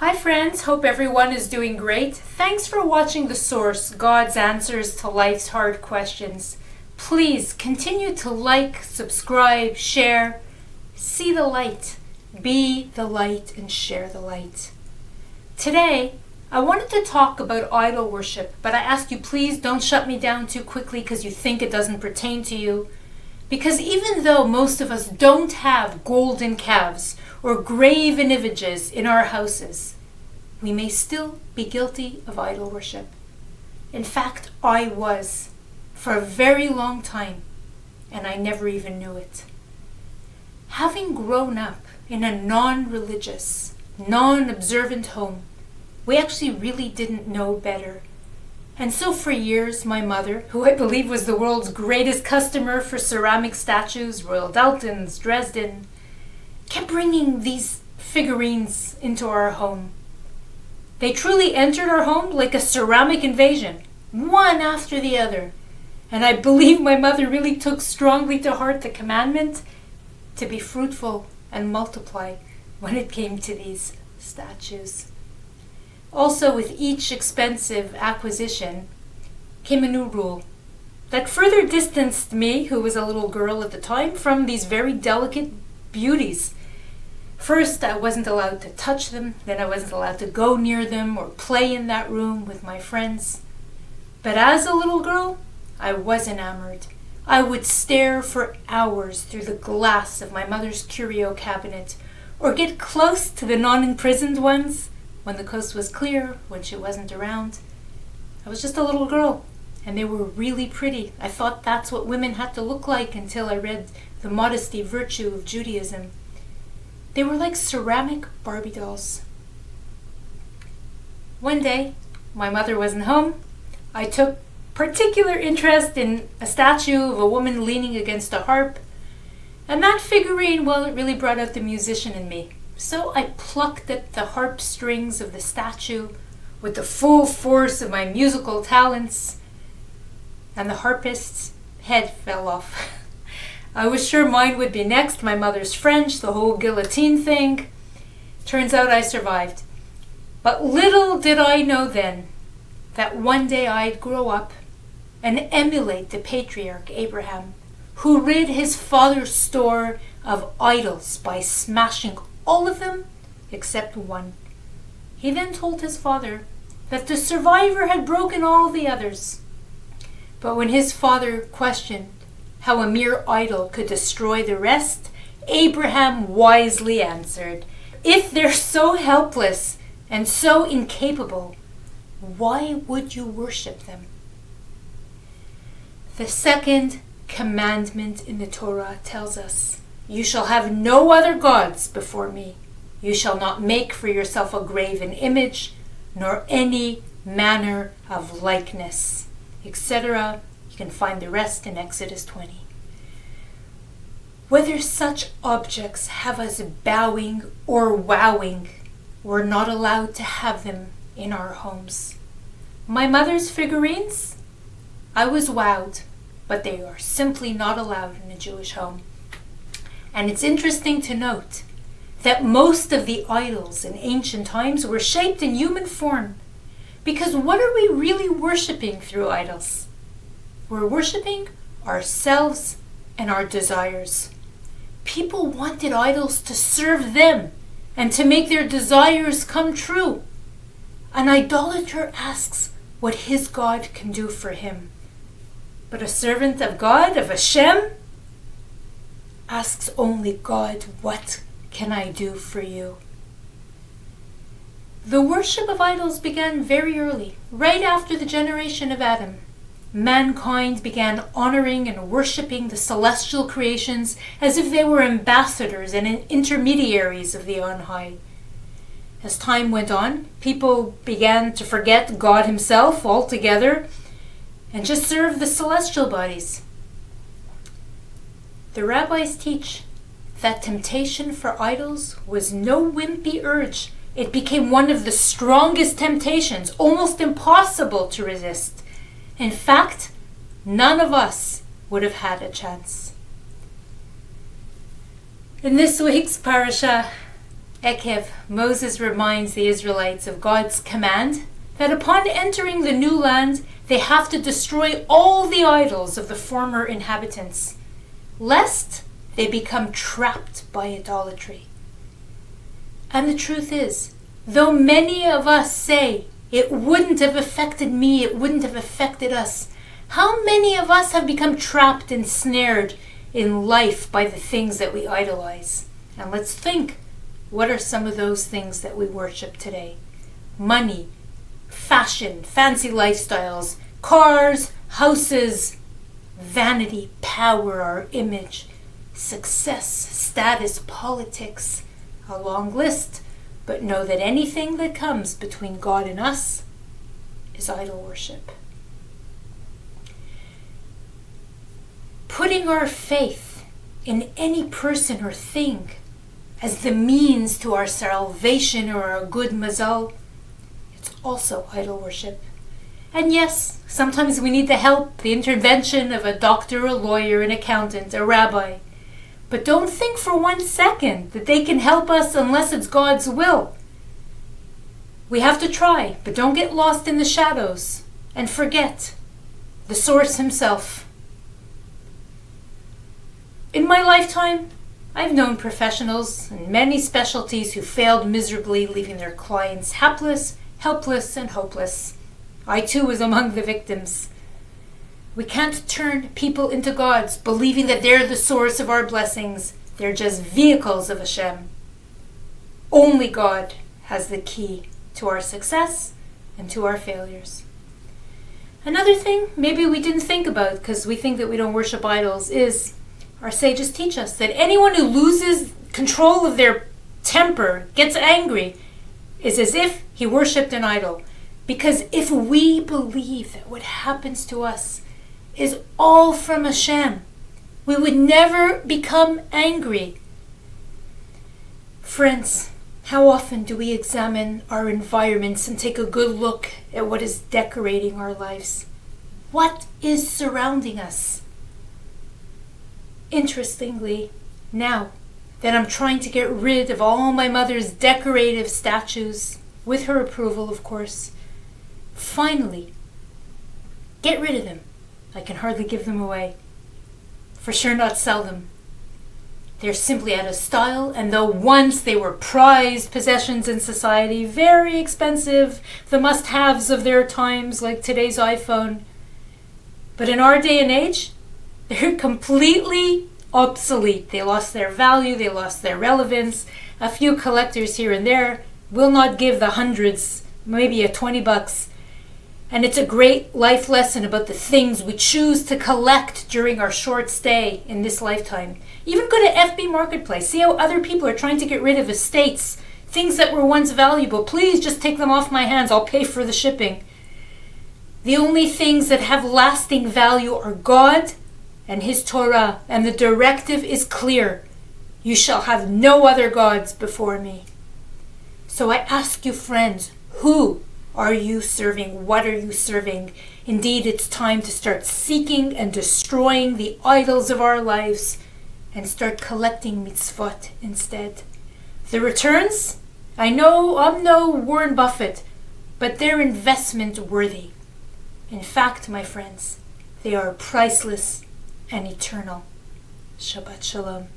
Hi friends, hope everyone is doing great. Thanks for watching The Source, God's answers to life's hard questions. Please continue to like, subscribe, share, see the light, be the light, and share the light. Today, I wanted to talk about idol worship, but I ask you please don't shut me down too quickly because you think it doesn't pertain to you. Because even though most of us don't have golden calves or graven images in our houses, we may still be guilty of idol worship. In fact, I was for a very long time, and I never even knew it. Having grown up in a non-religious, non-observant home, we actually really didn't know better. And so for years, my mother, who I believe was the world's greatest customer for ceramic statues, Royal Daltons, Dresden, kept bringing these figurines into our home. They truly entered our home like a ceramic invasion, one after the other. And I believe my mother really took strongly to heart the commandment to be fruitful and multiply when it came to these statues. Also, with each expensive acquisition came a new rule that further distanced me, who was a little girl at the time, from these very delicate beauties. First, I wasn't allowed to touch them, then I wasn't allowed to go near them or play in that room with my friends. But as a little girl, I was enamored. I would stare for hours through the glass of my mother's curio cabinet, or get close to the non-imprisoned ones when the coast was clear, when she wasn't around. I was just a little girl, and they were really pretty. I thought that's what women had to look like until I read The Modesty Virtue of Judaism. They were like ceramic Barbie dolls. One day, my mother wasn't home. I took particular interest in a statue of a woman leaning against a harp. And that figurine, well, it really brought out the musician in me. So I plucked at the harp strings of the statue with the full force of my musical talents, and the harpist's head fell off. I was sure mine would be next, my mother's French, the whole guillotine thing. Turns out I survived. But little did I know then that one day I'd grow up and emulate the patriarch Abraham, who rid his father's store of idols by smashing all of them except one. He then told his father that the survivor had broken all the others. But when his father questioned how a mere idol could destroy the rest, Abraham wisely answered, "If they're so helpless and so incapable, why would you worship them?" The second commandment in the Torah tells us, "You shall have no other gods before me. You shall not make for yourself a graven image, nor any manner of likeness," etc. You can find the rest in Exodus 20. Whether such objects have us bowing or wowing, we're not allowed to have them in our homes. My mother's figurines, I was wowed, but they are simply not allowed in a Jewish home. And it's interesting to note that most of the idols in ancient times were shaped in human form. Because what are we really worshipping through idols? We're worshipping ourselves and our desires. People wanted idols to serve them and to make their desires come true. An idolater asks what his God can do for him. But a servant of God, of Hashem, asks only, "God, what can I do for you?" The worship of idols began very early, right after the generation of Adam. Mankind began honoring and worshipping the celestial creations as if they were ambassadors and intermediaries of the On High. As time went on, people began to forget God himself altogether and just serve the celestial bodies. The rabbis teach that temptation for idols was no wimpy urge. It became one of the strongest temptations, almost impossible to resist. In fact, none of us would have had a chance. In this week's parasha, Ekev, Moses reminds the Israelites of God's command that upon entering the new land, they have to destroy all the idols of the former inhabitants, lest they become trapped by idolatry. And the truth is, though many of us say, it wouldn't have affected me, it wouldn't have affected us, how many of us have become trapped and snared in life by the things that we idolize? And let's think, what are some of those things that we worship today? Money, fashion, fancy lifestyles, cars, houses, vanity, power, our image, success, status, politics, a long list. But know that anything that comes between God and us is idol worship. Putting our faith in any person or thing as the means to our salvation or our good mazal, it's also idol worship. And yes, sometimes we need the help, the intervention of a doctor, a lawyer, an accountant, a rabbi. But don't think for 1 second that they can help us unless it's God's will. We have to try, but don't get lost in the shadows and forget the source himself. In my lifetime, I've known professionals in many specialties who failed miserably, leaving their clients hapless, helpless, and hopeless. I too was among the victims. We can't turn people into gods, believing that they're the source of our blessings. They're just vehicles of Hashem. Only God has the key to our success and to our failures. Another thing maybe we didn't think about because we think that we don't worship idols is our sages teach us that anyone who loses control of their temper, gets angry, is as if he worshipped an idol. Because if we believe that what happens to us is all from Hashem, we would never become angry. Friends, how often do we examine our environments and take a good look at what is decorating our lives? What is surrounding us? Interestingly, now that I'm trying to get rid of all my mother's decorative statues, with her approval, of course, finally, get rid of them. I can hardly give them away. For sure not sell them. They're simply out of style, and though once they were prized possessions in society, very expensive, the must-haves of their times, like today's iPhone, but in our day and age, they're completely obsolete. They lost their value, they lost their relevance. A few collectors here and there will not give the hundreds, maybe a $20. And it's a great life lesson about the things we choose to collect during our short stay in this lifetime. Even go to FB Marketplace. See how other people are trying to get rid of estates, things that were once valuable. Please just take them off my hands. I'll pay for the shipping. The only things that have lasting value are God and His Torah, and the directive is clear. You shall have no other gods before me. So I ask you, friends, who are you serving? What are you serving? Indeed, it's time to start seeking and destroying the idols of our lives and start collecting mitzvot instead. The returns? I know I'm no Warren Buffett, but they're investment worthy. In fact, my friends, they are priceless and eternal. Shabbat Shalom.